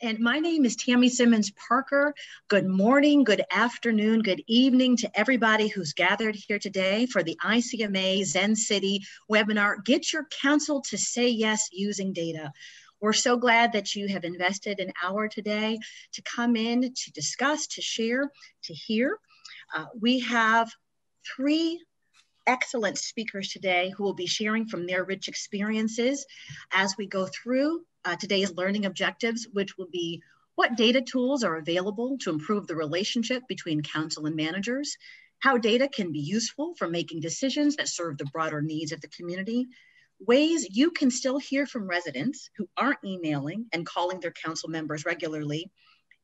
And my name is Tammy Simmons Parker. Good morning, good afternoon, good evening to everybody who's gathered here today for the ICMA Zencity webinar, Get Your Counsel to Say Yes Using Data. We're so glad that you have invested an hour today to come in, to discuss, to share, to hear. We have three excellent speakers today who will be sharing from their rich experiences as we go through today's learning objectives, which will be what data tools are available to improve the relationship between counsel and managers, how data can be useful for making decisions that serve the broader needs of the community, ways you can still hear from residents who aren't emailing and calling their council members regularly,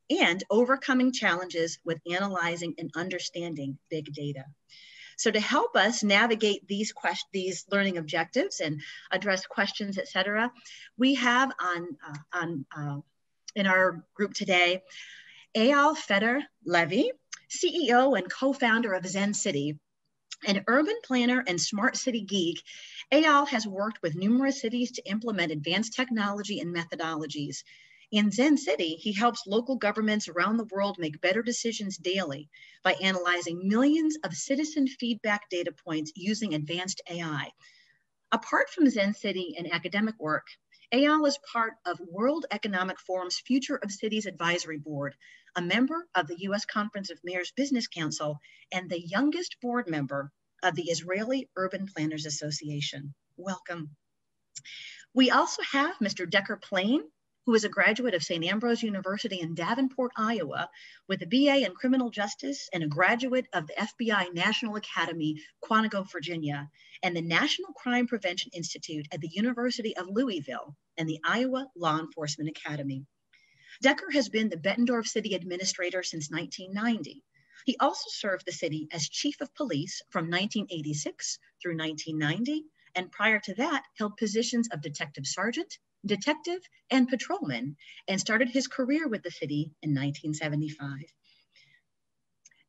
and overcoming challenges with analyzing and understanding big data. So to help us navigate these learning objectives and address questions, et cetera, we have in our group today, Eyal Feder-Levy, CEO and co-founder of Zencity. An urban planner and smart city geek, Eyal has worked with numerous cities to implement advanced technology and methodologies. In Zencity, he helps local governments around the world make better decisions daily by analyzing millions of citizen feedback data points using advanced AI. Apart from Zencity and academic work, Eyal is part of World Economic Forum's Future of Cities Advisory Board, a member of the U.S. Conference of Mayors Business Council, and the youngest board member of the Israeli Urban Planners Association. Welcome. We also have Mr. Decker P Ploehn, who is a graduate of St. Ambrose University in Davenport, Iowa, with a BA in criminal justice and a graduate of the FBI National Academy, Quantico, Virginia, and the National Crime Prevention Institute at the University of Louisville and the Iowa Law Enforcement Academy. Decker has been the Bettendorf City Administrator since 1990. He also served the city as Chief of Police from 1986 through 1990, and prior to that, held positions of Detective Sergeant, Detective, and Patrolman, and started his career with the city in 1975.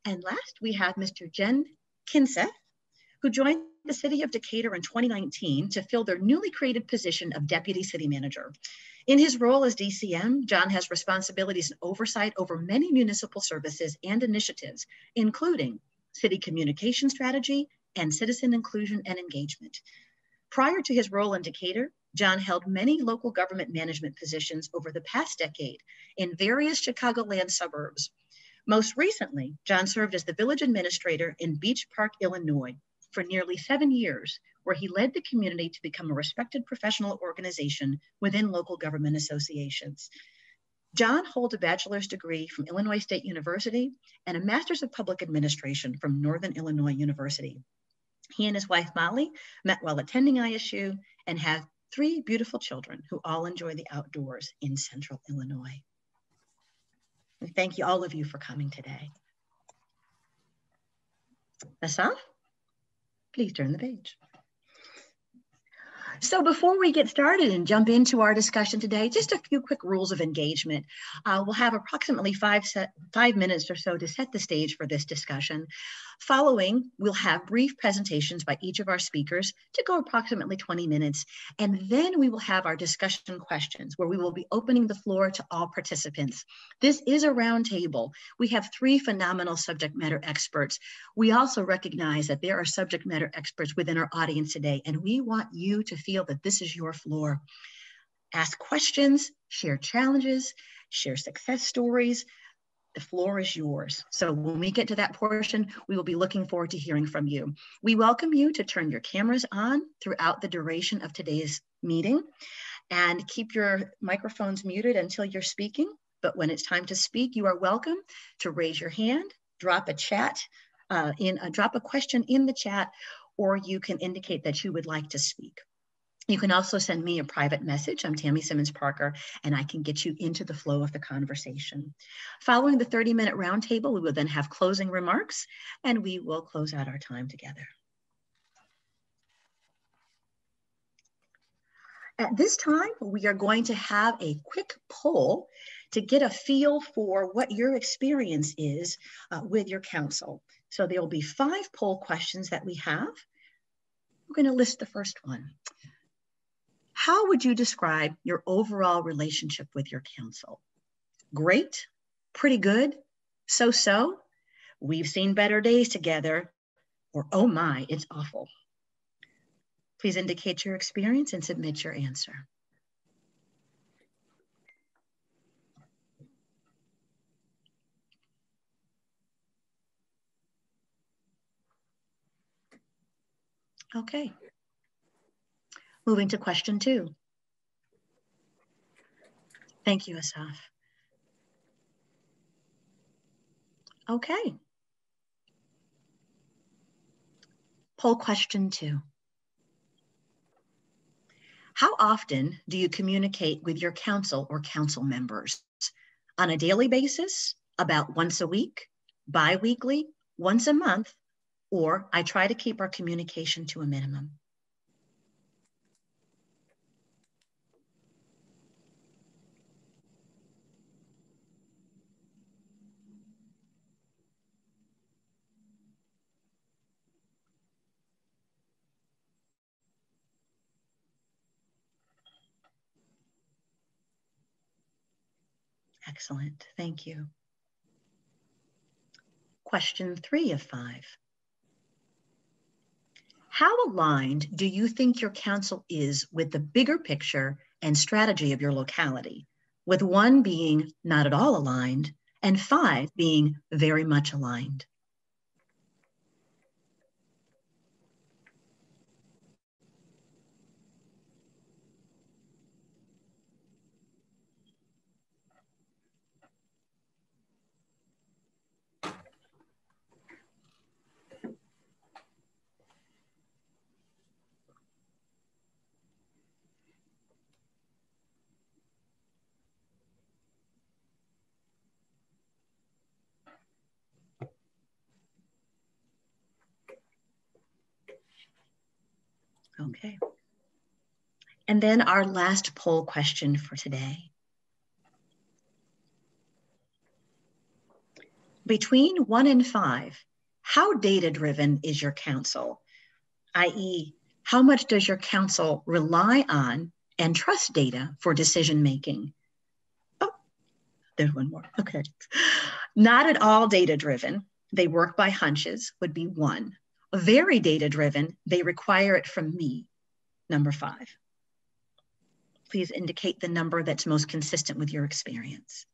And last, we have Mr. Jon D Kindseth, who joined the city of Decatur in 2019 to fill their newly created position of Deputy City Manager. In his role as DCM, Jon has responsibilities and oversight over many municipal services and initiatives, including city communication strategy and citizen inclusion and engagement. Prior to his role in Decatur, Jon held many local government management positions over the past decade in various Chicagoland suburbs. Most recently, Jon served as the village administrator in Beach Park, Illinois, for nearly 7 years, where he led the community to become a respected professional organization within local government associations. Jon holds a bachelor's degree from Illinois State University and a master's of public administration from Northern Illinois University. He and his wife, Molly, met while attending ISU and have 3 beautiful children who all enjoy the outdoors in Central Illinois. We thank you, all of you, for coming today. Asaf, please turn the page. So before we get started and jump into our discussion today, just a few quick rules of engagement. We'll have approximately 5 minutes or so to set the stage for this discussion. Following, we'll have brief presentations by each of our speakers to go approximately 20 minutes. And then we will have our discussion questions where we will be opening the floor to all participants. This is a roundtable. We have 3 phenomenal subject matter experts. We also recognize that there are subject matter experts within our audience today, and we want you to feel that this is your floor. Ask questions, share challenges, share success stories. The floor is yours. So when we get to that portion, we will be looking forward to hearing from you. We welcome you to turn your cameras on throughout the duration of today's meeting and keep your microphones muted until you're speaking. But when it's time to speak, you are welcome to raise your hand, drop a question in the chat, or you can indicate that you would like to speak. You can also send me a private message. I'm Tammy Simmons Parker, and I can get you into the flow of the conversation. Following the 30-minute roundtable, we will then have closing remarks, and we will close out our time together. At this time, we are going to have a quick poll to get a feel for what your experience is with your council. So there will be 5 poll questions that we have. We're going to list the first one. How would you describe your overall relationship with your council? great, pretty good, so-so, we've seen better days together, or oh my, it's awful. Please indicate your experience and submit your answer. Okay. Moving to question 2. Thank you, Asaf. Okay. Poll question 2. How often do you communicate with your council or council members? On a daily basis, about once a week, bi-weekly, once a month, or I try to keep our communication to a minimum? Excellent, thank you. Question 3 of 5. How aligned do you think your council is with the bigger picture and strategy of your locality, with 1 being not at all aligned and 5 being very much aligned? Okay. And then our last poll question for today. Between 1 and 5, how data-driven is your council? i.e., how much does your council rely on and trust data for decision-making? Oh, there's one more, okay. Not at all data-driven, they work by hunches, would be 1. Very data-driven, they require it from me, number 5. Please indicate the number that's most consistent with your experience.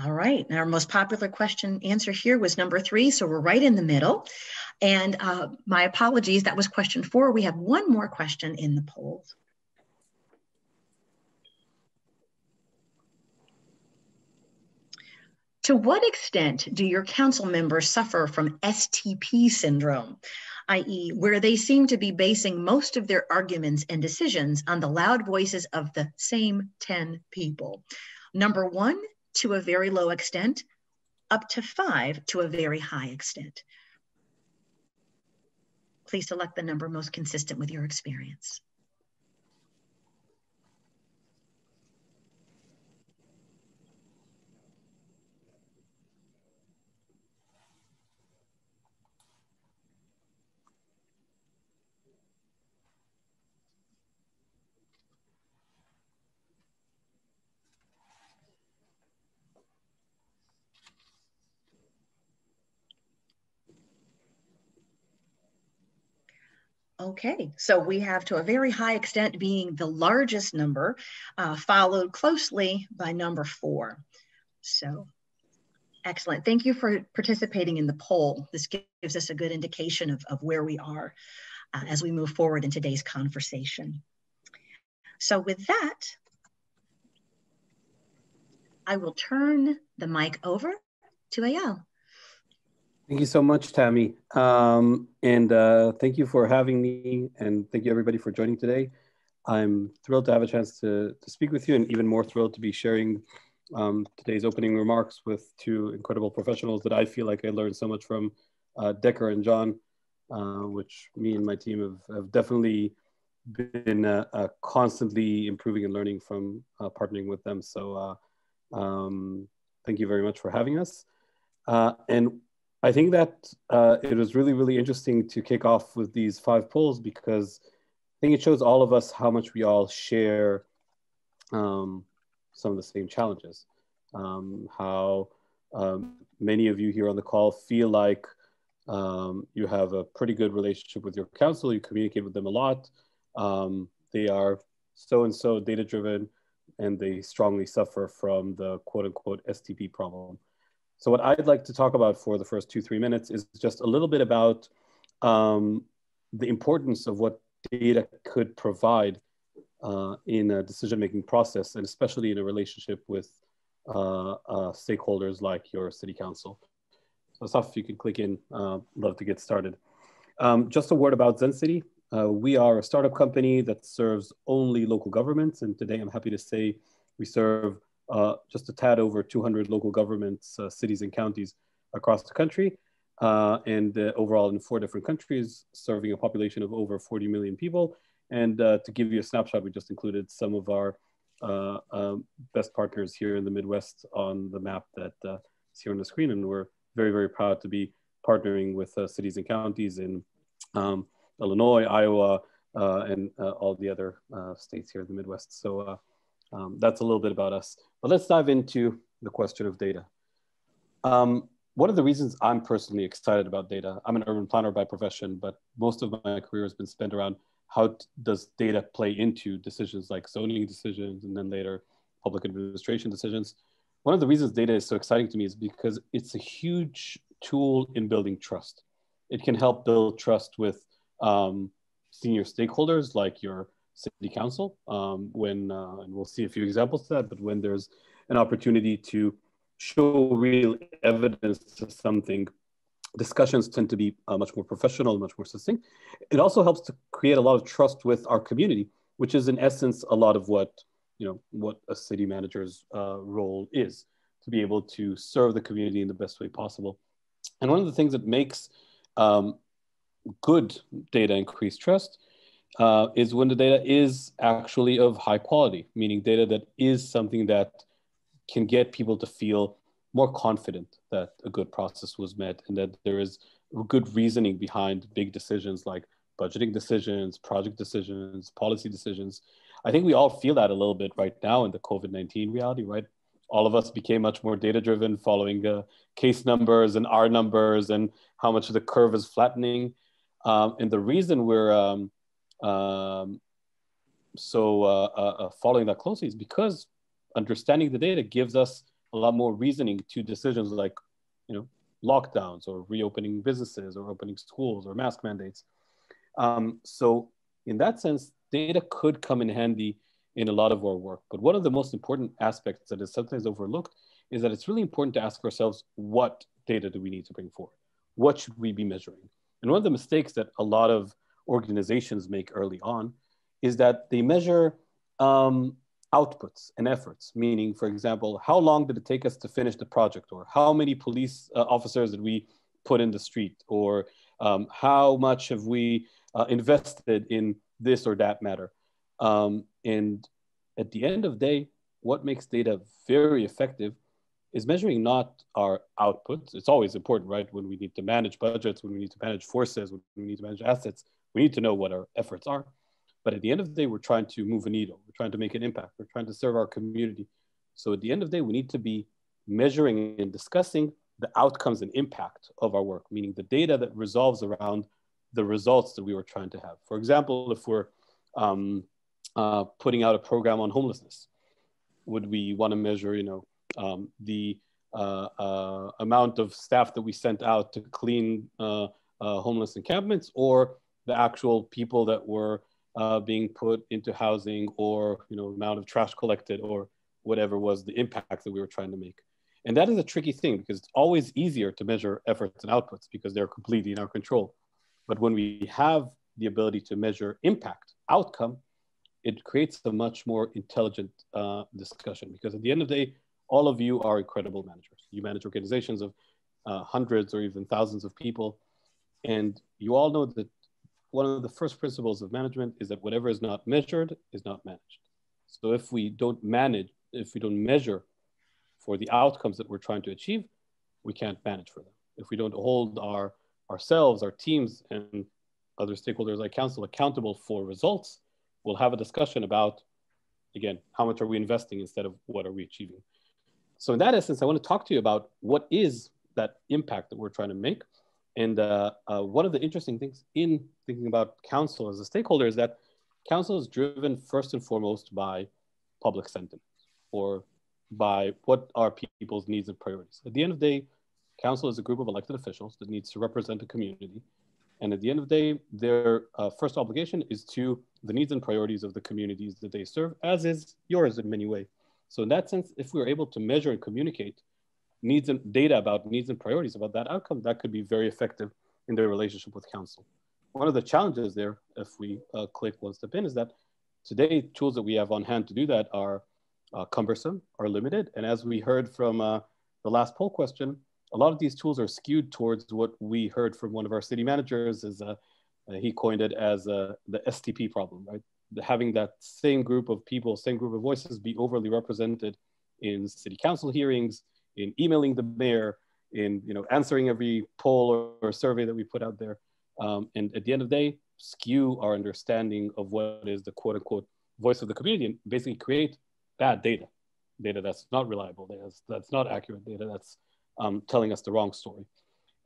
All right, and our most popular question answer here was number 3, so we're right in the middle. And my apologies, that was question 4. We have one more question in the polls. To what extent do your council members suffer from STP syndrome, i.e., where they seem to be basing most of their arguments and decisions on the loud voices of the same 10 people? Number 1, to a very low extent, up to 5 to a very high extent. Please select the number most consistent with your experience. Okay, so we have to a very high extent being the largest number, followed closely by number 4. So excellent. Thank you for participating in the poll. This gives us a good indication of where we are as we move forward in today's conversation. So with that, I will turn the mic over to Eyal. Thank you so much, Tammy. Thank you for having me, and thank you everybody for joining today. I'm thrilled to have a chance to speak with you, and even more thrilled to be sharing today's opening remarks with 2 incredible professionals that I feel like I learned so much from, Decker and Jon. which me and my team have definitely been constantly improving and learning from partnering with them. So thank you very much for having us. And I think that it was really, really interesting to kick off with these 5 polls, because I think it shows all of us how much we all share some of the same challenges. How many of you here on the call feel like you have a pretty good relationship with your council, you communicate with them a lot. They are so-and-so data-driven, and they strongly suffer from the quote-unquote STP problem. So what I'd like to talk about for the first 2-3 minutes is just a little bit about the importance of what data could provide in a decision-making process, and especially in a relationship with stakeholders like your city council. So Saf, if you can click in, love to get started. Just a word about Zencity. We are a startup company that serves only local governments, and today I'm happy to say we serve just a tad over 200 local governments, cities and counties across the country, and overall in 4 different countries, serving a population of over 40 million people. And to give you a snapshot, we just included some of our best partners here in the Midwest on the map that is here on the screen, and we're very, very proud to be partnering with cities and counties in Illinois, Iowa, and all the other states here in the Midwest. So that's a little bit about us. But let's dive into the question of data. One of the reasons I'm personally excited about data, I'm an urban planner by profession, but most of my career has been spent around how does data play into decisions like zoning decisions and then later public administration decisions. One of the reasons data is so exciting to me is because it's a huge tool in building trust. It can help build trust with senior stakeholders like your city council, and we'll see a few examples of that, but when there's an opportunity to show real evidence to something, discussions tend to be much more professional, much more succinct. It also helps to create a lot of trust with our community, which is in essence a lot of what a city manager's role is, to be able to serve the community in the best way possible. And one of the things that makes good data increase trust is when the data is actually of high quality, meaning data that is something that can get people to feel more confident that a good process was met and that there is good reasoning behind big decisions like budgeting decisions, project decisions, policy decisions. I think we all feel that a little bit right now in the COVID-19 reality, right? All of us became much more data-driven, following case numbers and R numbers and how much the curve is flattening. And the reason we're following that closely is because understanding the data gives us a lot more reasoning to decisions like, lockdowns or reopening businesses or opening schools or mask mandates. So in that sense, data could come in handy in a lot of our work. But one of the most important aspects that is sometimes overlooked is that it's really important to ask ourselves, what data do we need to bring forward? What should we be measuring? And one of the mistakes that a lot of organizations make early on is that they measure outputs and efforts, meaning, for example, how long did it take us to finish the project, or how many police officers did we put in the street, or how much have we invested in this or that matter. And at the end of the day, what makes data very effective is measuring not our outputs. It's always important, right? When we need to manage budgets, when we need to manage forces, when we need to manage assets, we need to know what our efforts are. But at the end of the day, we're trying to move a needle. We're trying to make an impact. We're trying to serve our community. So at the end of the day, we need to be measuring and discussing the outcomes and impact of our work, meaning the data that resolves around the results that we were trying to have. For example, if we're putting out a program on homelessness, would we want to measure, the amount of staff that we sent out to clean homeless encampments, or the actual people that were being put into housing, or amount of trash collected, or whatever was the impact that we were trying to make. And that is a tricky thing, because it's always easier to measure efforts and outputs because they're completely in our control. But when we have the ability to measure impact, outcome, it creates a much more intelligent discussion, because at the end of the day, all of you are incredible managers. You manage organizations of hundreds or even thousands of people. And you all know that one of the first principles of management is that whatever is not measured is not managed. So if we don't measure for the outcomes that we're trying to achieve, we can't manage for them. If we don't hold ourselves, our teams, and other stakeholders like council accountable for results, we'll have a discussion about, again, how much are we investing instead of what are we achieving. So in that essence, I want to talk to you about what is that impact that we're trying to make. And one of the interesting things in thinking about council as a stakeholder is that council is driven first and foremost by public sentiment, or by what are people's needs and priorities. At the end of the day, council is a group of elected officials that needs to represent the community. And at the end of the day, their first obligation is to the needs and priorities of the communities that they serve, as is yours in many ways. So in that sense, if we're able to measure and communicate needs and data about needs and priorities about that outcome, that could be very effective in their relationship with council. One of the challenges there, if we click one step in, is that today tools that we have on hand to do that are cumbersome, are limited. And as we heard from the last poll question, a lot of these tools are skewed towards what we heard from one of our city managers, is he coined it as the STP problem, right? Having that same group of people, same group of voices be overly represented in city council hearings, in emailing the mayor, in answering every poll or survey that we put out there. And at the end of the day, skew our understanding of what is the quote unquote voice of the community, and basically create bad data that's not reliable, data that's not accurate, data that's telling us the wrong story.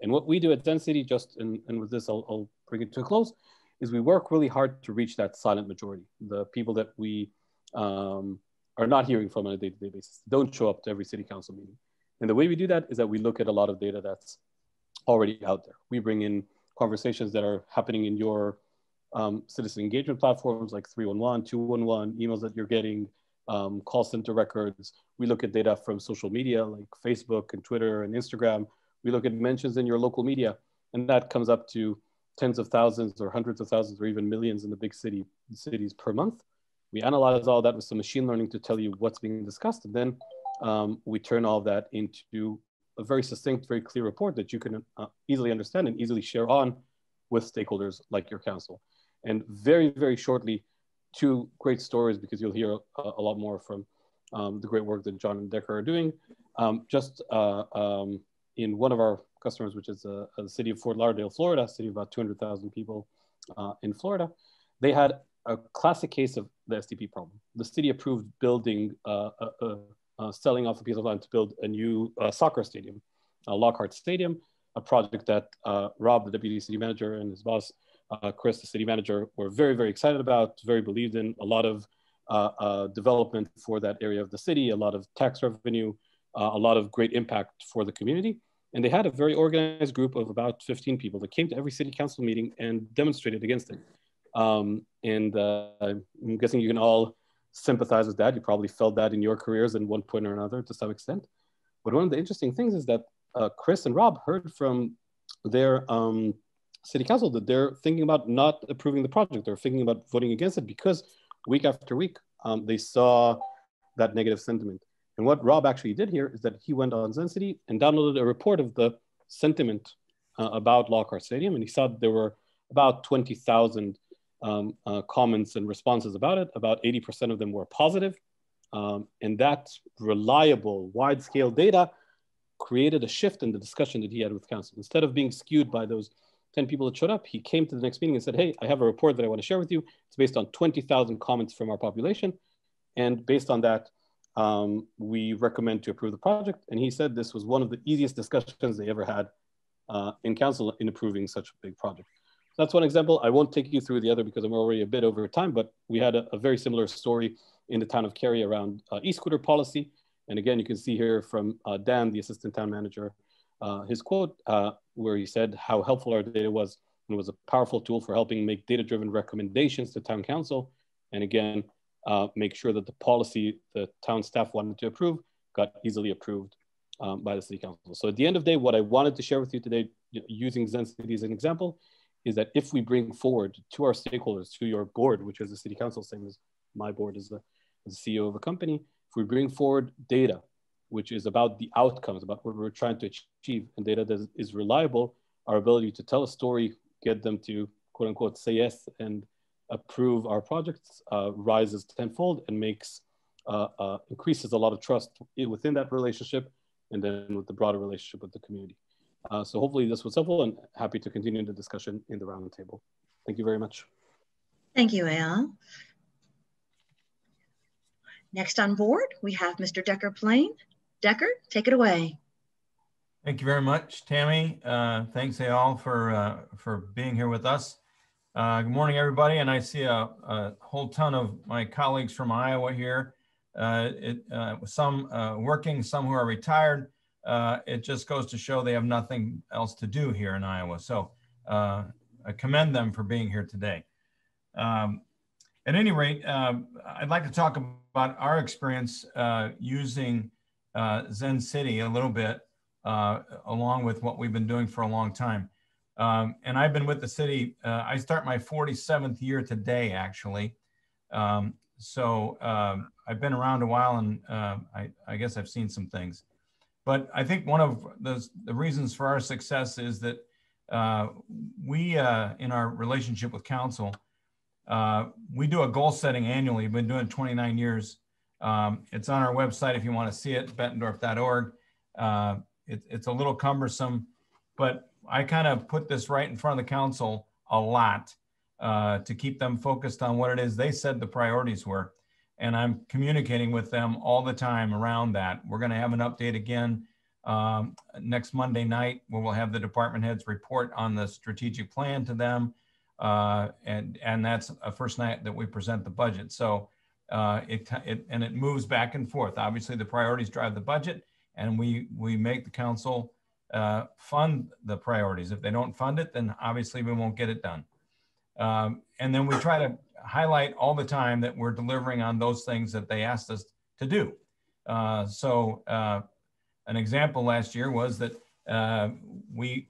And what we do at Zencity, and with this I'll bring it to a close, is we work really hard to reach that silent majority, the people that we are not hearing from on a day-to-day basis, don't show up to every city council meeting. And the way we do that is that we look at a lot of data that's already out there. We bring in conversations that are happening in your citizen engagement platforms like 311, 211, emails that you're getting, call center records. We look at data from social media like Facebook and Twitter and Instagram. We look at mentions in your local media, and that comes up to tens of thousands or hundreds of thousands or even millions in the big cities per month. We analyze all that with some machine learning to tell you what's being discussed, and then we turn all of that into a very succinct, very clear report that you can easily understand and easily share on with stakeholders like your council. And very, very shortly, two great stories, because you'll hear a lot more from the great work that Jon and Decker are doing. In one of our customers, which is the city of Fort Lauderdale, Florida, a city of about 200,000 people in Florida, they had a classic case of the STP problem. The city approved building, selling off a piece of land to build a new soccer stadium, Lockhart Stadium, a project that Rob, the deputy city manager, and his boss, Chris, the city manager, were very, very excited about, very believed in. A lot of development for that area of the city, a lot of tax revenue, a lot of great impact for the community. And they had a very organized group of about 15 people that came to every city council meeting and demonstrated against it. I'm guessing you can all sympathize with that. You probably felt that in your careers in one point or another to some extent. But one of the interesting things is that Chris and Rob heard from their city council that they're thinking about not approving the project. They're thinking about voting against it because week after week, they saw that negative sentiment. And what Rob actually did here is that he went on Zencity and downloaded a report of the sentiment about Lockhart Stadium. And he saw that there were about 20,000 comments and responses about it. About 80% of them were positive. And that reliable, wide-scale data created a shift in the discussion that he had with council. Instead of being skewed by those 10 people that showed up, he came to the next meeting and said, hey, I have a report that I want to share with you. It's based on 20,000 comments from our population. And based on that, we recommend to approve the project. And he said this was one of the easiest discussions they ever had in council in approving such a big project. So that's one example. I won't take you through the other because I'm already a bit over time, but we had a very similar story in the town of Cary around e-scooter policy. And again, you can see here from Dan, the assistant town manager, his quote where he said how helpful our data was, and it was a powerful tool for helping make data-driven recommendations to town council. And again, make sure that the policy the town staff wanted to approve got easily approved by the city council. So at the end of the day, what I wanted to share with you today, using Zencity as an example, is that if we bring forward to our stakeholders, to your board, which is the city council, same as my board as the CEO of a company, if we bring forward data, which is about the outcomes, about what we're trying to achieve, and data that is reliable, our ability to tell a story, get them to quote unquote say yes and approve our projects rises tenfold and makes increases a lot of trust within that relationship and then with the broader relationship with the community. So hopefully this was helpful, and happy to continue the discussion in the roundtable. Thank you very much. Thank you, Eyal. Next on board, we have Mr. Decker Ploehn. Decker, take it away. Thank you very much, Tammy. Thanks, Eyal, for being here with us. Good morning, everybody. And I see a whole ton of my colleagues from Iowa here. Some working, some who are retired. It just goes to show they have nothing else to do here in Iowa. So I commend them for being here today. At any rate, I'd like to talk about our experience using Zencity a little bit, along with what we've been doing for a long time. And I've been with the city, I start my 47th year today, actually. So I've been around a while, and I guess I've seen some things. But I think one of the reasons for our success is that we, in our relationship with council, we do a goal setting annually. We've been doing it 29 years. It's on our website if you want to see it, bettendorf.org. It's a little cumbersome, but I kind of put this right in front of the council a lot to keep them focused on what it is they said the priorities were. And I'm communicating with them all the time around that. We're going to have an update again next Monday night, where we'll have the department heads report on the strategic plan to them. And that's a first night that we present the budget. So it moves back and forth. Obviously, the priorities drive the budget, and we make the council fund the priorities. If they don't fund it, then obviously we won't get it done. And then we try to highlight all the time that we're delivering on those things that they asked us to do. So an example last year was that we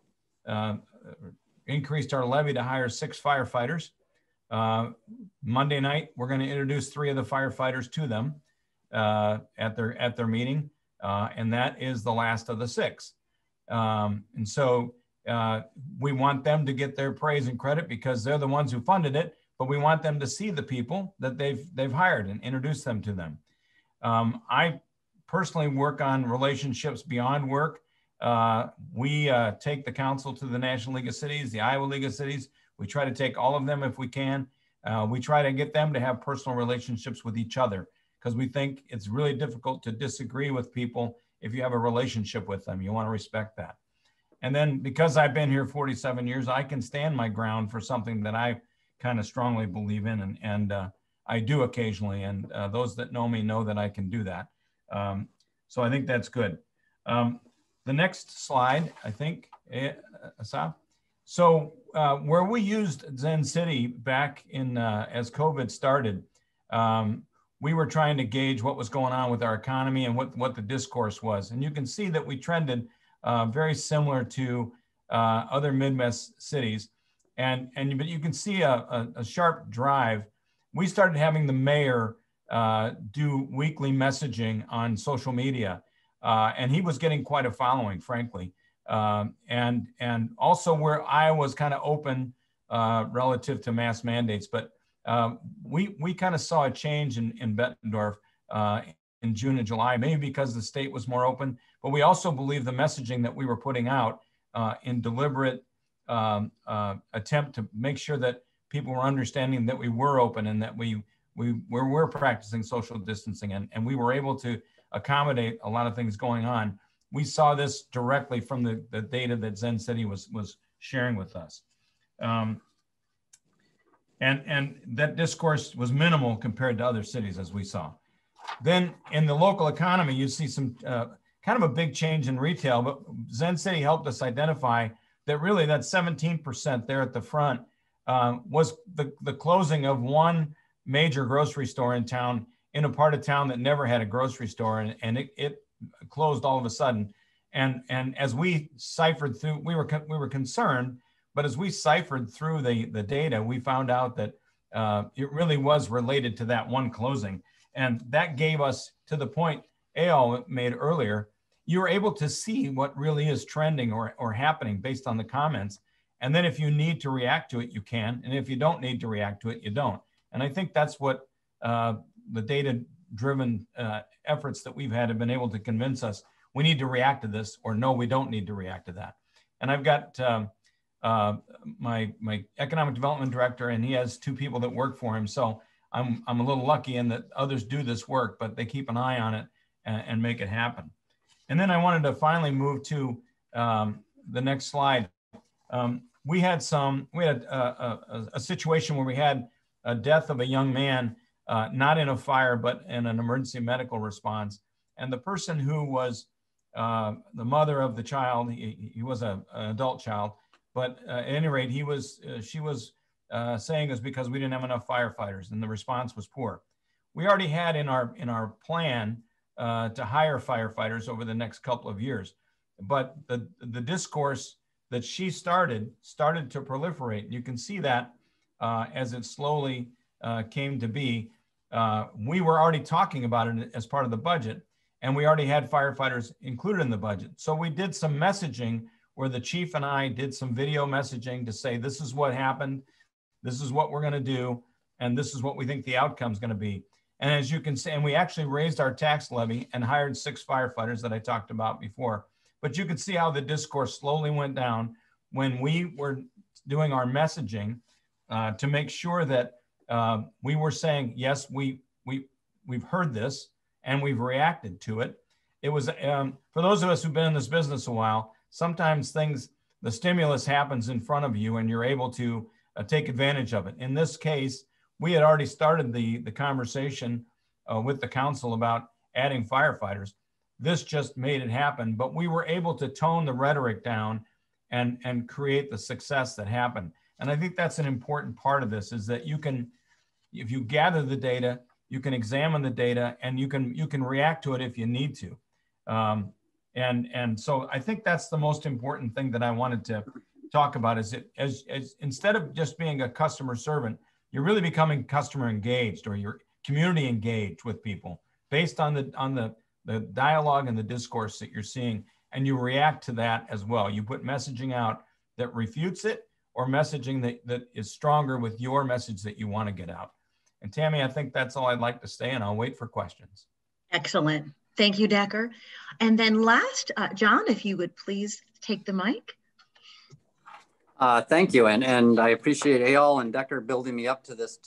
increased our levy to hire 6 firefighters. Monday night, we're going to introduce 3 of the firefighters to them at their meeting, and that is the last of the 6. And so we want them to get their praise and credit because they're the ones who funded it, but we want them to see the people that they've hired and introduce them to them. I personally work on relationships beyond work. We take the council to the National League of Cities, the Iowa League of Cities. We try to take all of them if we can. We try to get them to have personal relationships with each other because we think it's really difficult to disagree with people if you have a relationship with them. You want to respect that. And then because I've been here 47 years, I can stand my ground for something that I kind of strongly believe in, and I do occasionally. And those that know me know that I can do that. So I think that's good. The next slide, I think, Asaf. So where we used Zencity back in as COVID started, we were trying to gauge what was going on with our economy and what the discourse was. And you can see that we trended very similar to other Midwest cities. But you can see a sharp drive. We started having the mayor do weekly messaging on social media. And he was getting quite a following, frankly. And also where Iowa's kind of open relative to mass mandates. But we kind of saw a change in Bettendorf in June and July, maybe because the state was more open. But we also believe the messaging that we were putting out in deliberate attempt to make sure that people were understanding that we were open and that we were practicing social distancing, and we were able to accommodate a lot of things going on. We saw this directly from the data that Zencity was sharing with us. And that discourse was minimal compared to other cities, as we saw. Then in the local economy, you see some kind of a big change in retail, but Zencity helped us identify that really that 17% there at the front was the closing of one major grocery store in town, in a part of town that never had a grocery store, and it closed all of a sudden. And as we ciphered through, we were concerned, but as we ciphered through the data, we found out that it really was related to that one closing. And that gave us, to the point Eyal made earlier, you're able to see what really is trending or happening based on the comments. And then if you need to react to it, you can. And if you don't need to react to it, you don't. And I think that's what the data-driven efforts that we've had have been able to convince us we need to react to this, or no, we don't need to react to that. And I've got my economic development director, and he has 2 people that work for him. So I'm a little lucky in that others do this work, but they keep an eye on it and make it happen. And then I wanted to finally move to the next slide. We had a situation where we had a death of a young man, not in a fire, but in an emergency medical response. And the person who was the mother of the child, he was an adult child, but at any rate, she was saying it was because we didn't have enough firefighters, and the response was poor. We already had in our plan to hire firefighters over the next couple of years, but the discourse that she started to proliferate. You can see that as it slowly came to be. We were already talking about it as part of the budget, and we already had firefighters included in the budget. So we did some messaging where the chief and I did some video messaging to say, this is what happened, this is what we're gonna do, and this is what we think the outcome is gonna be. And as you can see, and we actually raised our tax levy and hired 6 firefighters that I talked about before. But you can see how the discourse slowly went down when we were doing our messaging to make sure that we were saying, yes, we've heard this and we've reacted to it. It was, for those of us who've been in this business a while, sometimes the stimulus happens in front of you and you're able to take advantage of it. In this case, we had already started the conversation with the council about adding firefighters. This just made it happen, but we were able to tone the rhetoric down and create the success that happened. And I think that's an important part of this, is that you can, if you gather the data, you can examine the data, and you can react to it if you need to. And so I think that's the most important thing that I wanted to talk about, is that as instead of just being a customer servant, you're really becoming customer engaged, or you're community engaged with people based on the dialogue and the discourse that you're seeing, and you react to that as well. You put messaging out that refutes it, or messaging that is stronger with your message that you want to get out. And Tammy, I think that's all I'd like to say, and I'll wait for questions. Excellent. Thank you, Decker. And then last, Jon, if you would please take the mic. Thank you, and I appreciate Eyal and Decker building me up to this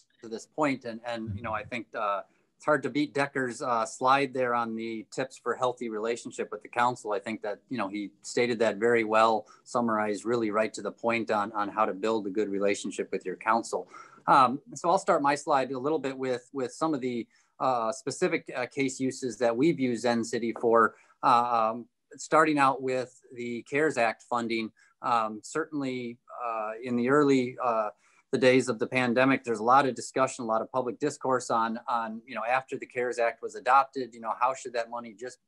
point. And you know, I think it's hard to beat Decker's slide there on the tips for healthy relationship with the council. I think that, you know, he stated that very well, summarized really right to the point on how to build a good relationship with your council. So I'll start my slide a little bit with some of the specific case uses that we've used Zencity for, starting out with the CARES Act funding. Certainly in the early the days of the pandemic, there's a lot of discussion, a lot of public discourse on you know, after the CARES Act was adopted, you know, how should that money just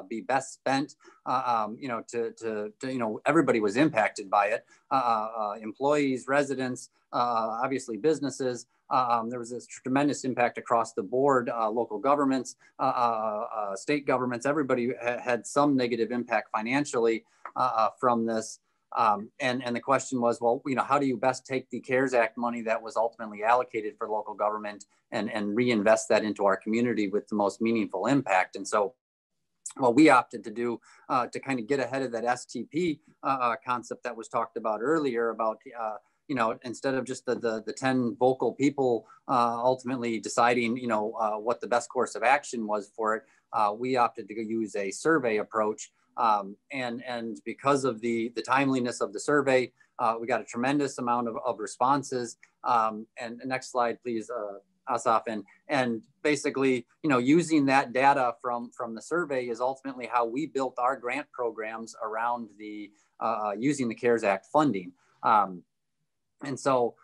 be best spent? You know, to you know, everybody was impacted by it, employees, residents, obviously businesses. There was this tremendous impact across the board, local governments, state governments, everybody had some negative impact financially from this. And the question was, well, you know, how do you best take the CARES Act money that was ultimately allocated for local government and reinvest that into our community with the most meaningful impact? And so what we opted to do to kind of get ahead of that STP concept that was talked about earlier about, you know, instead of just the 10 vocal people ultimately deciding, you know, what the best course of action was for it, we opted to use a survey approach. And because of the timeliness of the survey, we got a tremendous amount of responses. And next slide, please, Asaf. And basically, you know, using that data from the survey is ultimately how we built our grant programs around the using the CARES Act funding. And so,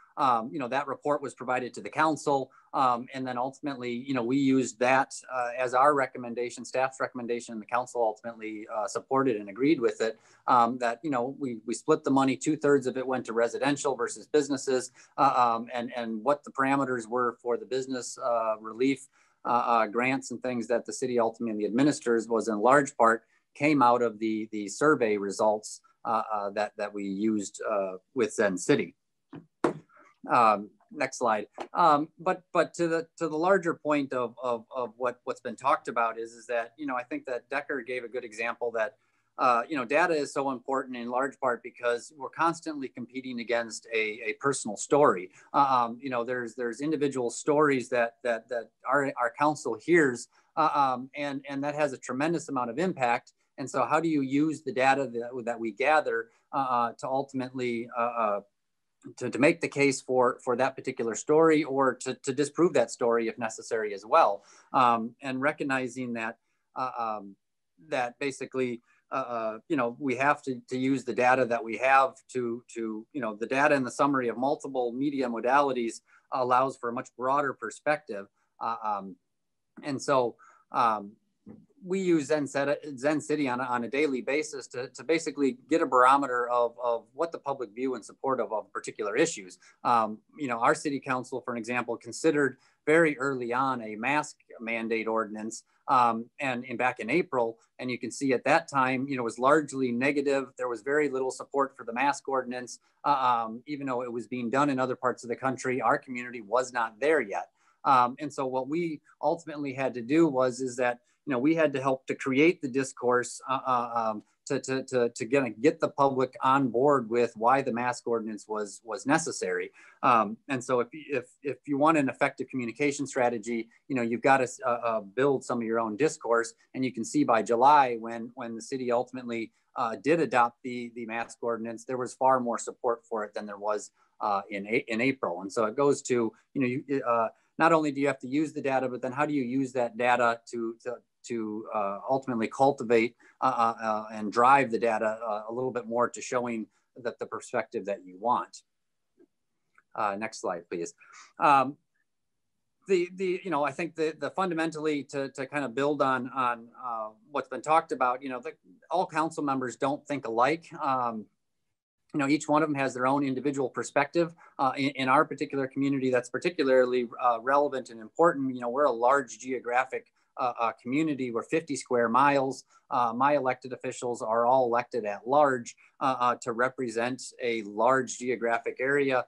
you know, that report was provided to the council. And then ultimately, you know, we used that as our recommendation, staff's recommendation, and the council ultimately supported and agreed with it, that, you know, we split the money, 2/3 of it went to residential versus businesses, and what the parameters were for the business relief grants and things that the city ultimately administers was in large part came out of the survey results that we used with Zencity. Next slide. But to the larger point of what's been talked about is that, I think that Decker gave a good example that, data is so important in large part because we're constantly competing against a personal story. There's individual stories that our council hears, and that has a tremendous amount of impact. And so how do you use the data that we gather to ultimately to make the case for that particular story, or to disprove that story if necessary as well, and recognizing that that basically we have to use the data that we have to the data in the summary of multiple media modalities allows for a much broader perspective, and so we use Zencity on a daily basis to basically get a barometer of what the public view in support of particular issues. Our city council, for an example, considered very early on a mask mandate ordinance, and back in April, and you can see at that time, it was largely negative. There was very little support for the mask ordinance, even though it was being done in other parts of the country. Our community was not there yet, and so what we ultimately had to do is that we had to help to create the discourse to get the public on board with why the mask ordinance was necessary. And so if you want an effective communication strategy, you've got to build some of your own discourse. And you can see by July, when the city ultimately did adopt the mask ordinance, there was far more support for it than there was in April. And so it goes to, not only do you have to use the data, but then how do you use that data to ultimately cultivate and drive the data a little bit more to showing that the perspective that you want. Next slide, please. I think the fundamentally to kind of build on what's been talked about, all council members don't think alike. Each one of them has their own individual perspective. In our particular community, that's particularly relevant and important. We're a large geographic community. We're 50 square miles. My elected officials are all elected at large to represent a large geographic area,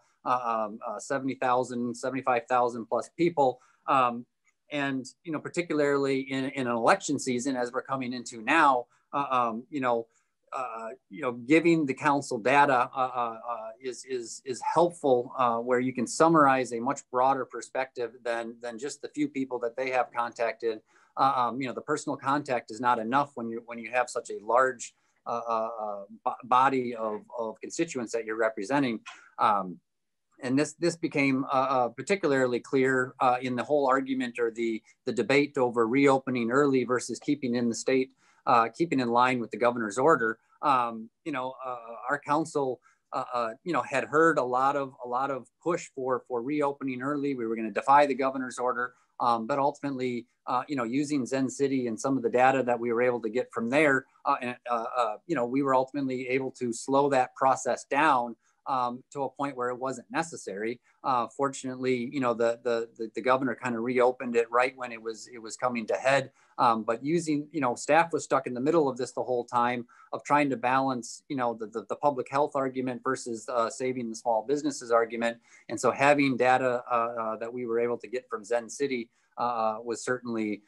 70,000, 75,000 plus people. And, particularly in an election season, as we're coming into now, giving the council data is helpful, where you can summarize a much broader perspective than just the few people that they have contacted. The personal contact is not enough when you have such a large body of constituents that you're representing. And this became particularly clear in the whole argument or the debate over reopening early versus keeping in the state, keeping in line with the governor's order. Our council, had heard a lot of push for reopening early. We were going to defy the governor's order, but ultimately, using Zencity and some of the data that we were able to get from there, we were ultimately able to slow that process down to a point where it wasn't necessary. Fortunately, the governor kind of reopened it right when it was coming to head. But using, staff was stuck in the middle of this the whole time of trying to balance, the public health argument versus saving the small businesses argument. And so having data that we were able to get from Zencity was certainly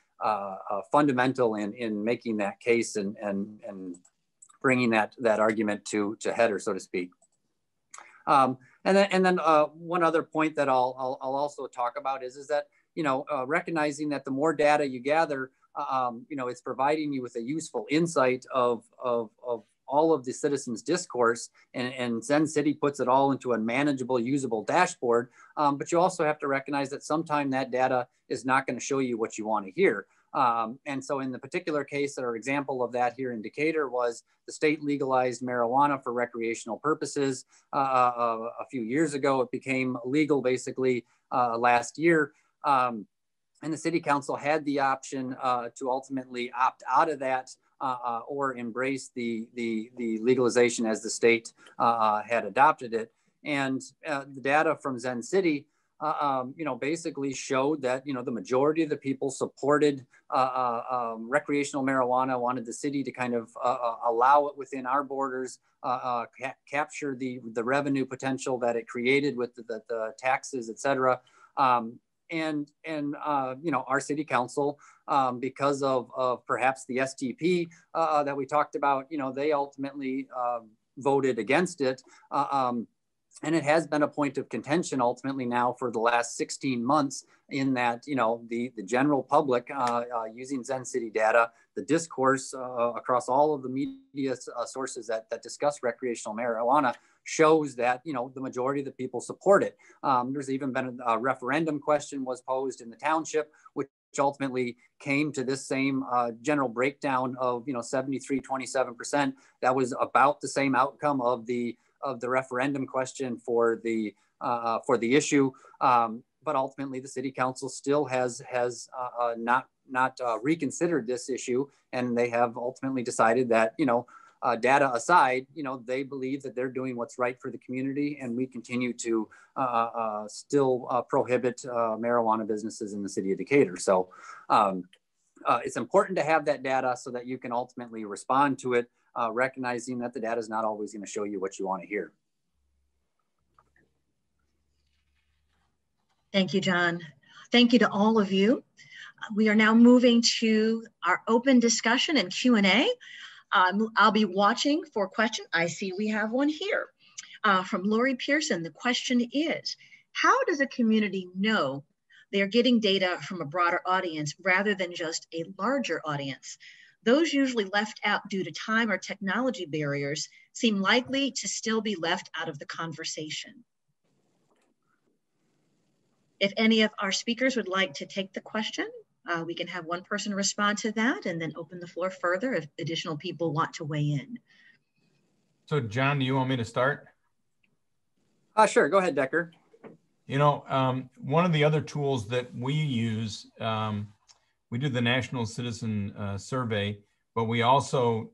fundamental in making that case and bringing that argument to header, so to speak. And then one other point that I'll also talk about is that, recognizing that the more data you gather, it's providing you with a useful insight of all of the citizens' discourse, and Zencity puts it all into a manageable, usable dashboard. But you also have to recognize that sometimes that data is not going to show you what you want to hear. And so in the particular case, our example of that here in Decatur was the state legalized marijuana for recreational purposes a few years ago. It became legal basically last year. And the city council had the option to ultimately opt out of that or embrace the legalization as the state had adopted it. And the data from Zencity basically showed that, the majority of the people supported recreational marijuana, wanted the city to kind of allow it within our borders, capture the revenue potential that it created with the taxes, et cetera. Our city council, because of perhaps the STP that we talked about, they ultimately voted against it. And it has been a point of contention ultimately now for the last 16 months in that, the general public using Zencity data, the discourse across all of the media sources that discuss recreational marijuana shows that, the majority of the people support it. There's even been a referendum question was posed in the township, which ultimately came to this same general breakdown of, 73-27%. That was about the same outcome of the referendum question for the issue, but ultimately the city council still has not reconsidered this issue, and they have ultimately decided that data aside, they believe that they're doing what's right for the community, and we continue to still prohibit marijuana businesses in the city of Decatur. So it's important to have that data so that you can ultimately respond to it, recognizing that the data is not always going to show you what you want to hear. Thank you, John. Thank you to all of you. We are now moving to our open discussion and Q&A. I'll be watching for questions. I see we have one here from Lori Pearson. The question is, how does a community know they're getting data from a broader audience rather than just a larger audience? Those usually left out due to time or technology barriers seem likely to still be left out of the conversation. If any of our speakers would like to take the question, we can have one person respond to that and then open the floor further if additional people want to weigh in. So John, do you want me to start? Sure, go ahead, Decker. One of the other tools that we use, we do the National Citizen Survey, but we also,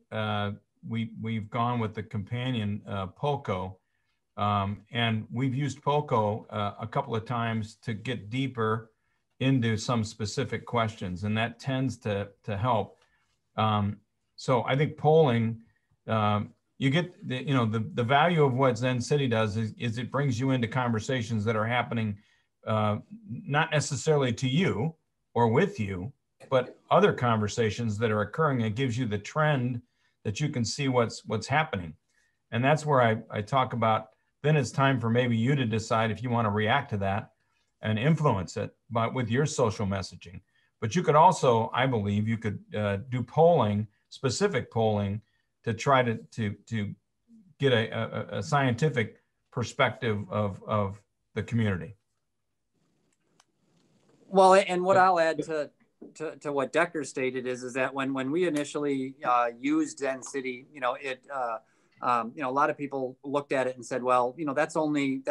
we've gone with the companion POCO, and we've used POCO a couple of times to get deeper into some specific questions, and that tends to help. So I think polling, you get the value of what Zencity does is it brings you into conversations that are happening not necessarily to you or with you, but other conversations that are occurring. It gives you the trend that you can see what's happening. And that's where I talk about, then it's time for maybe you to decide if you want to react to that and influence it with your social messaging. But you could also, I believe, you could do polling, specific polling, to try to get a scientific perspective of the community. Well, and what I'll add to what Decker stated is that when we initially used Zencity, a lot of people looked at it and said, well, that's only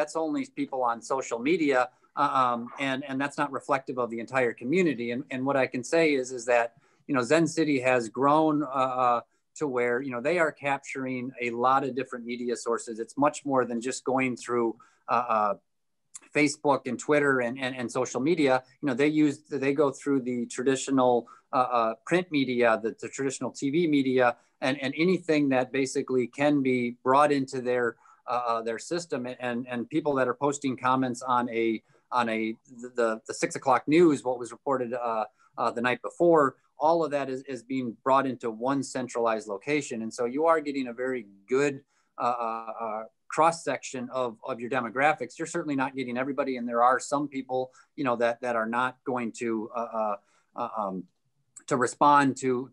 people on social media, and that's not reflective of the entire community. And what I can say is that Zencity has grown to where they are capturing a lot of different media sources. It's much more than just going through Facebook and Twitter and social media. They go through the traditional print media, the traditional TV media, and anything that basically can be brought into their system. And people that are posting comments on the 6 o'clock news, what was reported the night before, all of that is being brought into one centralized location. And so you are getting a very good cross-section of your demographics. You're certainly not getting everybody. And there are some people, that are not going to respond to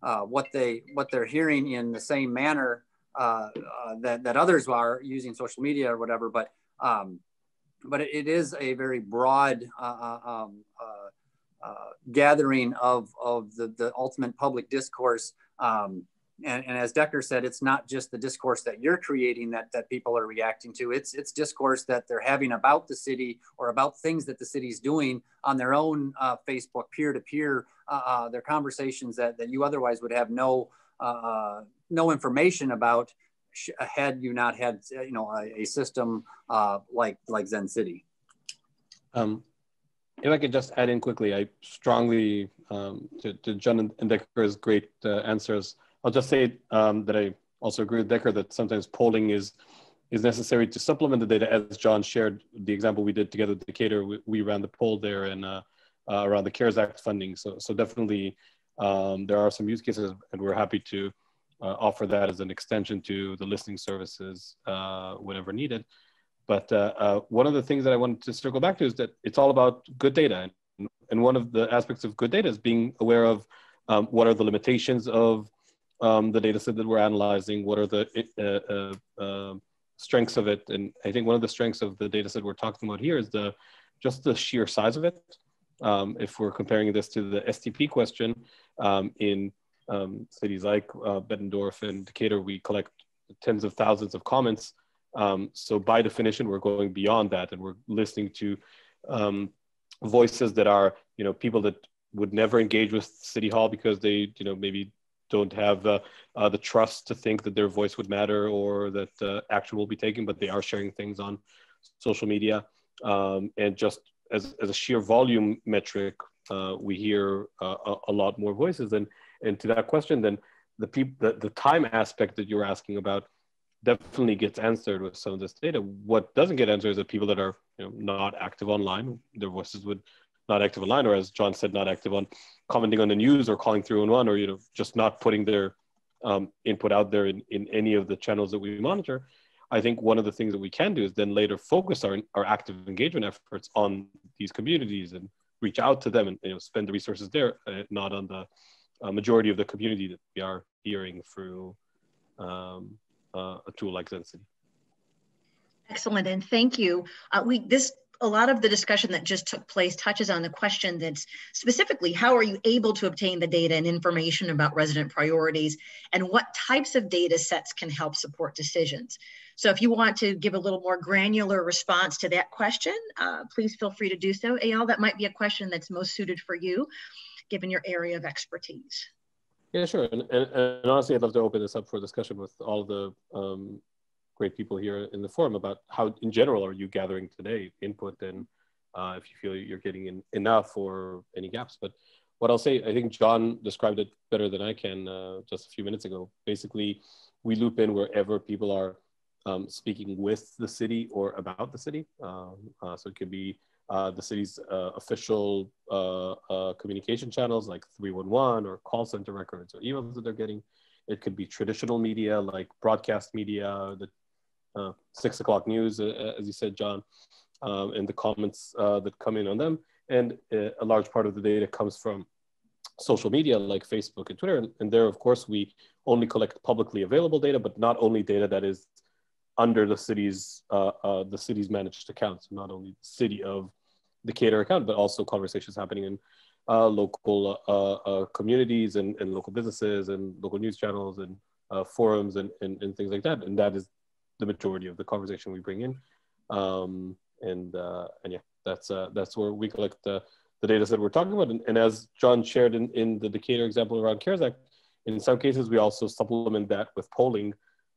what they're hearing in the same manner that others are using social media or whatever. But it is a very broad gathering of the ultimate public discourse. And as Decker said, it's not just the discourse that you're creating that people are reacting to. It's discourse that they're having about the city or about things that the city's doing on their own Facebook, peer-to-peer, their conversations that you otherwise would have no information about had you not had a system like Zencity. If I could just add in quickly, I strongly, to Jon and Decker's great answers, I'll just say that I also agree with Decker that sometimes polling is necessary to supplement the data. As Jon shared, the example we did together with Decatur, we ran the poll there and around the CARES Act funding. So definitely there are some use cases, and we're happy to offer that as an extension to the listening services whenever needed. But one of the things that I wanted to circle back to is that it's all about good data. And one of the aspects of good data is being aware of what are the limitations of the data set that we're analyzing, what are the strengths of it. And I think one of the strengths of the data set we're talking about here is just the sheer size of it. If we're comparing this to the STP question, in cities like Bettendorf and Decatur, we collect tens of thousands of comments. So by definition, we're going beyond that, and we're listening to voices that are, people that would never engage with City Hall because they, maybe don't have the trust to think that their voice would matter or that action will be taken, but they are sharing things on social media. And just as a sheer volume metric, we hear a lot more voices. And to that question, then the time aspect that you're asking about definitely gets answered with some of this data. What doesn't get answered is that people that are not active online, their voices would not active online, or as Jon said, not active on commenting on the news or calling 311, or just not putting their input out there in any of the channels that we monitor. I think one of the things that we can do is then later focus our active engagement efforts on these communities and reach out to them and spend the resources there, not on the majority of the community that we are hearing through a tool like Zencity. Excellent, and thank you. A lot of the discussion that just took place touches on the question that's specifically, how are you able to obtain the data and information about resident priorities, and what types of data sets can help support decisions? So if you want to give a little more granular response to that question, please feel free to do so. Eyal, that might be a question that's most suited for you, given your area of expertise. Yeah, sure. And honestly, I'd love to open this up for discussion with all the great people here in the forum about how, in general, are you gathering today input, and if you feel you're getting enough or any gaps. But what I'll say, I think Jon described it better than I can just a few minutes ago. Basically, we loop in wherever people are speaking with the city or about the city. So it could be the city's official communication channels like 311 or call center records or emails that they're getting. It could be traditional media like broadcast media, the 6 o'clock news, as you said, Jon, and the comments that come in on them. And a large part of the data comes from social media like Facebook and Twitter. And there, of course, we only collect publicly available data, but not only data that is under the city's managed accounts, not only the city of Decatur account, but also conversations happening in local communities and local businesses and local news channels and forums and things like that. And that is the majority of the conversation we bring in. And yeah, that's where we collect the data set we're talking about. And as Jon shared in the Decatur example around CARES Act, in some cases, we also supplement that with polling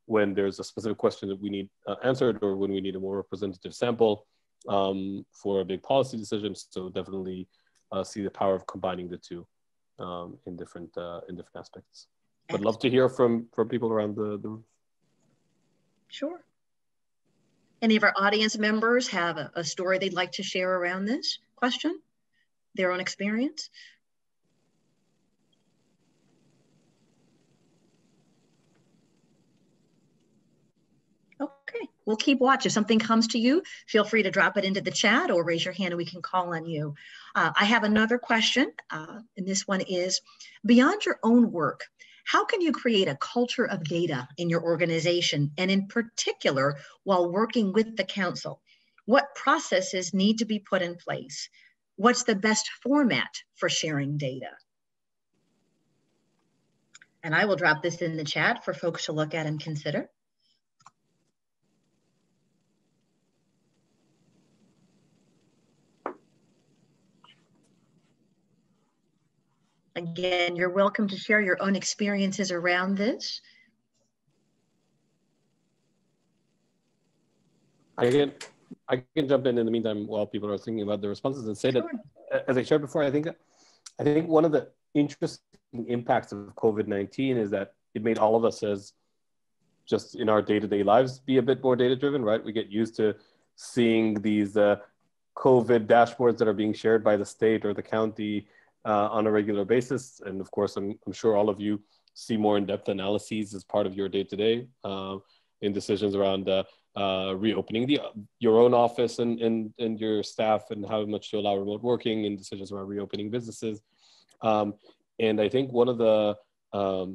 when there's a specific question that we need answered, or when we need a more representative sample for a big policy decision. So definitely see the power of combining the two in different aspects. But love to hear from people around the room. Sure. Any of our audience members have a story they'd like to share around this question, their own experience? Okay, we'll keep watch. If something comes to you, feel free to drop it into the chat or raise your hand and we can call on you. I have another question, and this one is, beyond your own work, how can you create a culture of data in your organization, and in particular, while working with the council? What processes need to be put in place? What's the best format for sharing data? And I will drop this in the chat for folks to look at and consider. Again, you're welcome to share your own experiences around this. I I can jump in the meantime while people are thinking about the responses and say that, as I shared before, I think one of the interesting impacts of COVID-19 is that it made all of us, as just in our day-to-day lives, be a bit more data-driven, right? We get used to seeing these COVID dashboards that are being shared by the state or the county on a regular basis. And of course, I'm sure all of you see more in-depth analyses as part of your day-to-day in decisions around reopening your own office and your staff, and how much to allow remote working, and decisions around reopening businesses. And I think one of the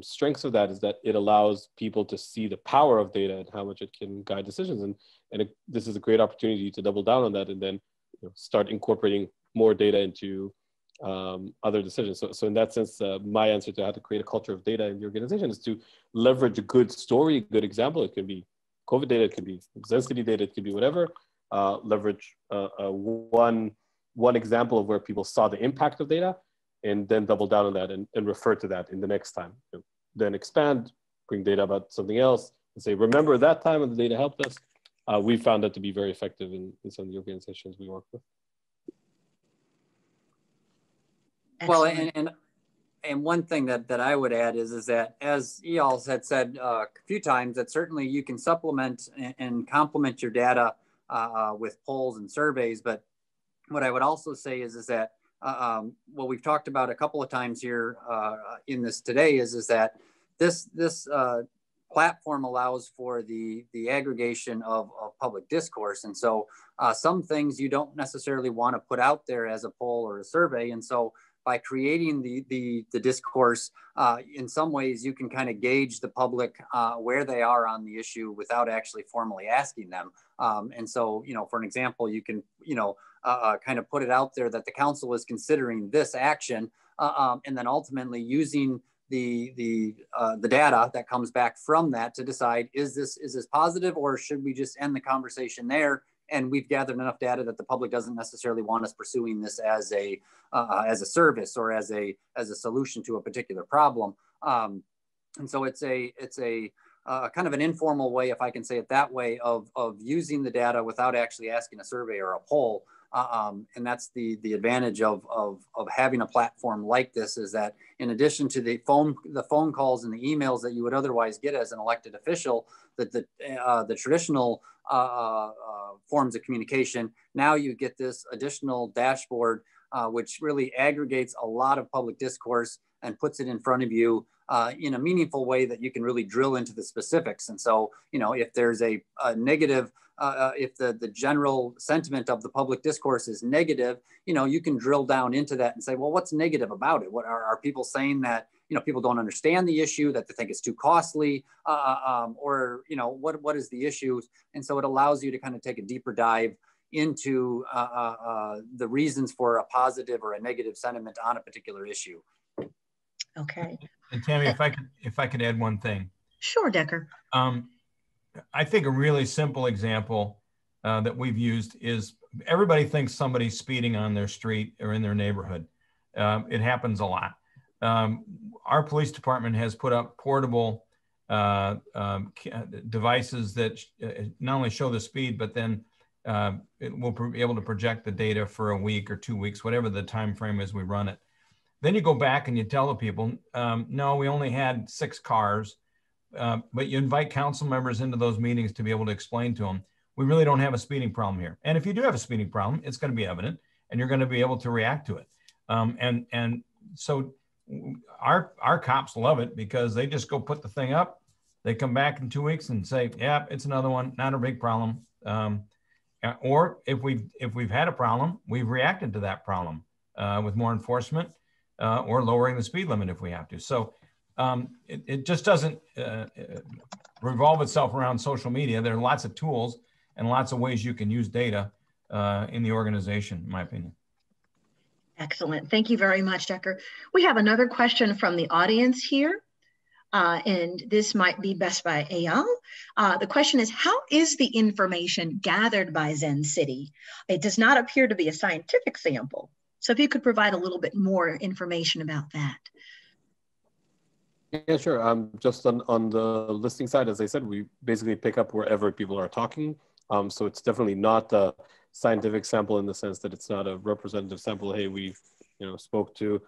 strengths of that is that it allows people to see the power of data and how much it can guide decisions. And this is a great opportunity to double down on that, and then start incorporating more data into other decisions. So in that sense, my answer to how to create a culture of data in the organization is to leverage a good story, a good example. It can be COVID data, it can be Zencity data, it can be whatever. Leverage one example of where people saw the impact of data, and then double down on that and refer to that in the next time. Then expand, bring data about something else, and say, remember that time when the data helped us. We found that to be very effective in some of the organizations we work with. Excellent. Well, and one thing that I would add is that, as Eyal had said a few times, that certainly you can supplement and complement your data with polls and surveys. But what I would also say is that what we've talked about a couple of times here in this today is that this platform allows for the aggregation of public discourse. And so some things you don't necessarily want to put out there as a poll or a survey. And so by creating the discourse, in some ways you can kind of gauge the public where they are on the issue without actually formally asking them. And so, for an example, you can, kind of put it out there that the council is considering this action, and then ultimately using the data that comes back from that to decide, is this positive, or should we just end the conversation there? And we've gathered enough data that the public doesn't necessarily want us pursuing this as a service or as a solution to a particular problem. And so it's a kind of an informal way, if I can say it that way, of using the data without actually asking a survey or a poll. And that's the advantage of having a platform like this, is that in addition to the phone calls and the emails that you would otherwise get as an elected official, that the traditional forms of communication, now you get this additional dashboard, which really aggregates a lot of public discourse and puts it in front of you in a meaningful way that you can really drill into the specifics. And so, if there's a negative, if the general sentiment of the public discourse is negative, you can drill down into that and say, well, what's negative about it? What are people saying that, people don't understand the issue, that they think it's too costly, or, what is the issue? And so it allows you to kind of take a deeper dive into the reasons for a positive or a negative sentiment on a particular issue. Okay. And Tammy, if I could add one thing. Sure, Decker. I think a really simple example that we've used is, everybody thinks somebody's speeding on their street or in their neighborhood. It happens a lot. Our police department has put up portable devices that not only show the speed, but then it will be able to project the data for a week or 2 weeks, whatever the time frame is we run it. Then you go back and you tell the people, no, we only had 6 cars, but you invite council members into those meetings to be able to explain to them, we really don't have a speeding problem here. And if you do have a speeding problem, it's going to be evident, and you're going to be able to react to it. And so our cops love it, because they just go put the thing up. They come back in 2 weeks and say, yeah, it's another one, not a big problem. Or if we've had a problem, we've reacted to that problem with more enforcement or lowering the speed limit if we have to. So it just doesn't revolve itself around social media. There are lots of tools and lots of ways you can use data in the organization, in my opinion. Excellent. Thank you very much, Decker. We have another question from the audience here. And this might be best by Eyal. The question is, how is the information gathered by Zencity? It does not appear to be a scientific sample. So if you could provide a little bit more information about that. Yeah, sure. Just on the listing side, as I said, we basically pick up wherever people are talking So it's definitely not a scientific sample in the sense that it's not a representative sample. Hey, we spoke to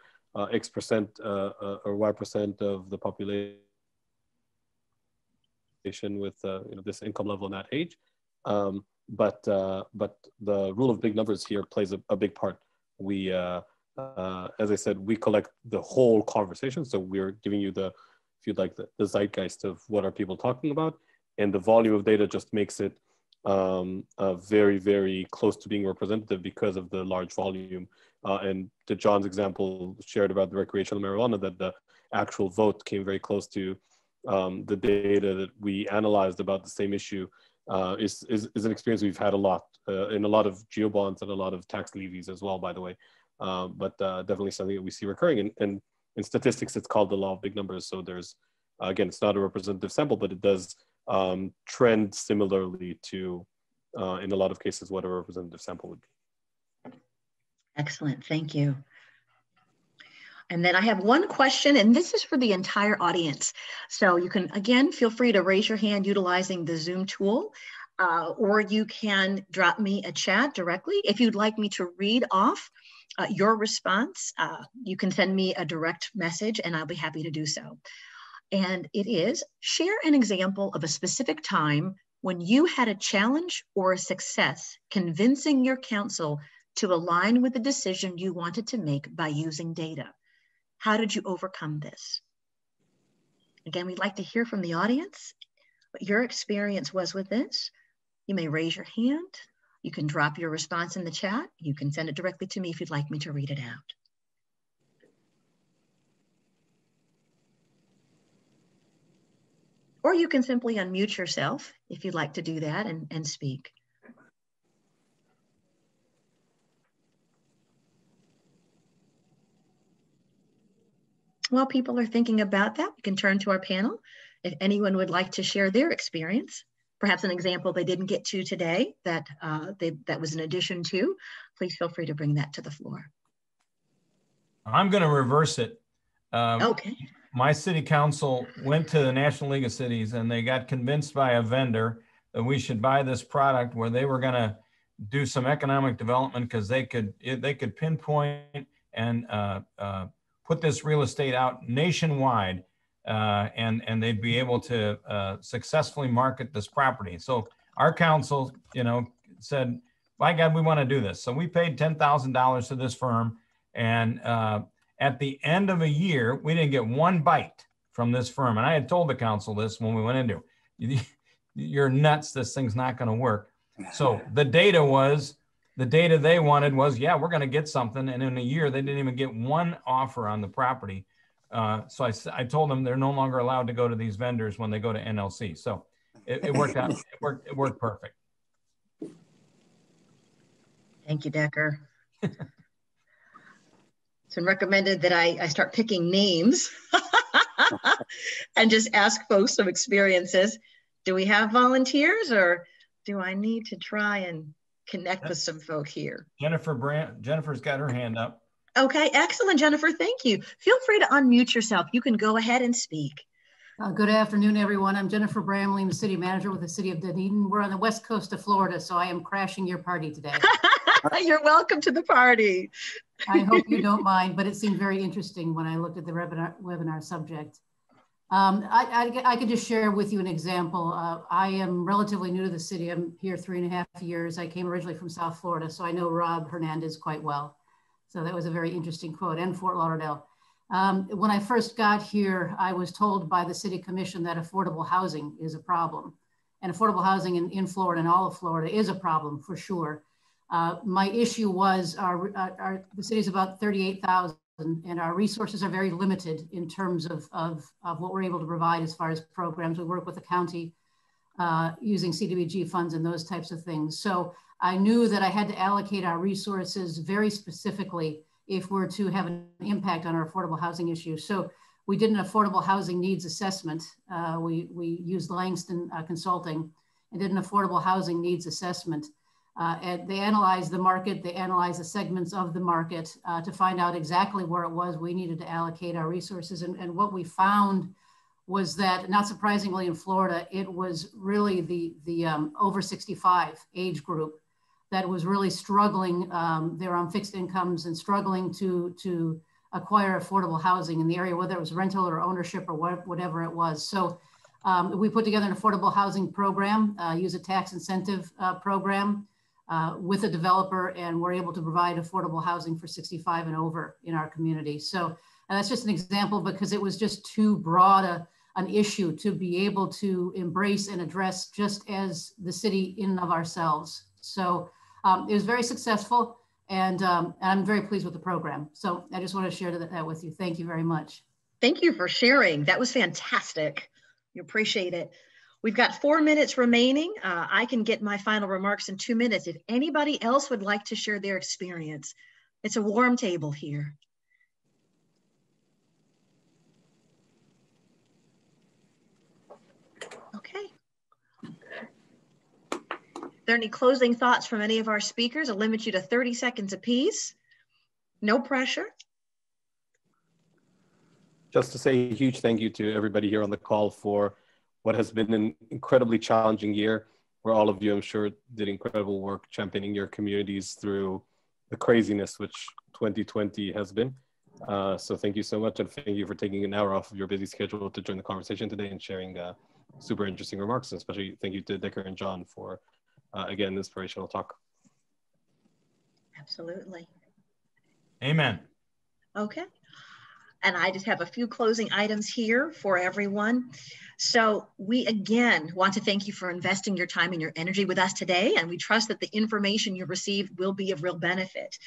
X percent or Y percent of the population with this income level and that age. But the rule of big numbers here plays a big part. We, as I said, we collect the whole conversation. So we're giving you the zeitgeist of what are people talking about, and the volume of data just makes it very, very close to being representative because of the large volume. And to John's example shared about the recreational marijuana, that the actual vote came very close to the data that we analyzed about the same issue is an experience we've had a lot in a lot of geobonds and a lot of tax levies as well, by the way. But definitely something that we see recurring. And in statistics, it's called the law of big numbers. So there's, again, it's not a representative sample, but it does trend similarly to, in a lot of cases, what a representative sample would be. Excellent, thank you. And then I have one question, and this is for the entire audience. So you can, again, feel free to raise your hand utilizing the Zoom tool, or you can drop me a chat directly. If you'd like me to read off your response, you can send me a direct message and I'll be happy to do so. And it is, share an example of a specific time when you had a challenge or a success convincing your council to align with the decision you wanted to make by using data. How did you overcome this? Again, we'd like to hear from the audience what your experience was with this. You may raise your hand. You can drop your response in the chat. You can send it directly to me if you'd like me to read it out. Or you can simply unmute yourself if you'd like to do that and speak. While people are thinking about that, we can turn to our panel. If anyone would like to share their experience, perhaps an example they didn't get to today that that was an addition to, please feel free to bring that to the floor. I'm going to reverse it. Okay. My city council went to the National League of Cities and they got convinced by a vendor that we should buy this product where they were going to do some economic development because they could pinpoint and put this real estate out nationwide, and they'd be able to successfully market this property. So our council, said, by God, we want to do this. So we paid $10,000 to this firm, and at the end of a year, we didn't get one bite from this firm. And I had told the council this when we went into it. You're nuts. This thing's not going to work. So the data they wanted was, yeah, we're going to get something. And in a year, they didn't even get one offer on the property. So I told them they're no longer allowed to go to these vendors when they go to NLC. So it worked out. It worked perfect. Thank you, Decker. It's been recommended that I start picking names and just ask folks some experiences. Do we have volunteers, or do I need to try and connect with some folk here? Jennifer's got her hand up. Okay, excellent, Jennifer. Thank you. Feel free to unmute yourself. You can go ahead and speak. Good afternoon, everyone. I'm Jennifer Bramley, the city manager with the city of Dunedin. We're on the west coast of Florida, so I am crashing your party today. You're welcome to the party. I hope you don't mind, but it seemed very interesting when I looked at the webinar subject. I could just share with you an example. I am relatively new to the city. I'm here 3.5 years. I came originally from South Florida, so I know Rob Hernandez quite well. So that was a very interesting quote, and Fort Lauderdale. When I first got here, I was told by the city commission that affordable housing is a problem. And affordable housing in Florida and all of Florida is a problem for sure. My issue was the city's about 38,000 and our resources are very limited in terms of what we're able to provide as far as programs. We work with the county using CDBG funds and those types of things. So I knew that I had to allocate our resources very specifically if we're to have an impact on our affordable housing issue. So we did an affordable housing needs assessment. We used Langston Consulting and did an affordable housing needs assessment. And they analyzed the market, they analyzed the segments of the market to find out exactly where it was we needed to allocate our resources. And what we found was that, not surprisingly in Florida, it was really the over 65 age group that was really struggling. They're on fixed incomes and struggling to acquire affordable housing in the area, whether it was rental or ownership or whatever it was. So we put together an affordable housing program, use a tax incentive program with a developer, and we're able to provide affordable housing for 65 and over in our community. So that's just an example, because it was just too broad an issue to be able to embrace and address just as the city in and of ourselves. So it was very successful, and I'm very pleased with the program. So I just want to share that with you. Thank you very much. Thank you for sharing. That was fantastic. We appreciate it. We've got 4 minutes remaining. I can get my final remarks in 2 minutes. If anybody else would like to share their experience, it's a warm table here. Okay. Are there any closing thoughts from any of our speakers? I'll limit you to 30 seconds apiece. No pressure. Just to say a huge thank you to everybody here on the call for what has been an incredibly challenging year, where all of you, I'm sure, did incredible work championing your communities through the craziness which 2020 has been. So thank you so much, and thank you for taking an hour off of your busy schedule to join the conversation today and sharing super interesting remarks. And especially thank you to Decker and Jon for, again, inspirational talk. Absolutely. Amen. Okay. And I just have a few closing items here for everyone. So we again want to thank you for investing your time and your energy with us today. And we trust that the information you received will be of real benefit.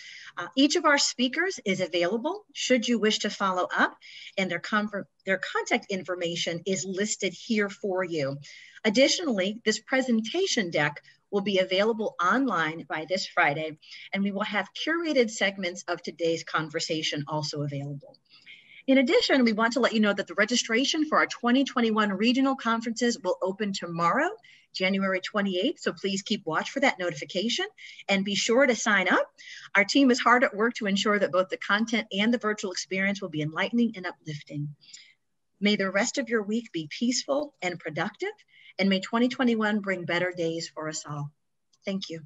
Each of our speakers is available should you wish to follow up, and their contact information is listed here for you. Additionally, this presentation deck will be available online by this Friday, and we will have curated segments of today's conversation also available. In addition, we want to let you know that the registration for our 2021 regional conferences will open tomorrow, January 28th. So please keep watch for that notification and be sure to sign up. Our team is hard at work to ensure that both the content and the virtual experience will be enlightening and uplifting. May the rest of your week be peaceful and productive, and may 2021 bring better days for us all. Thank you.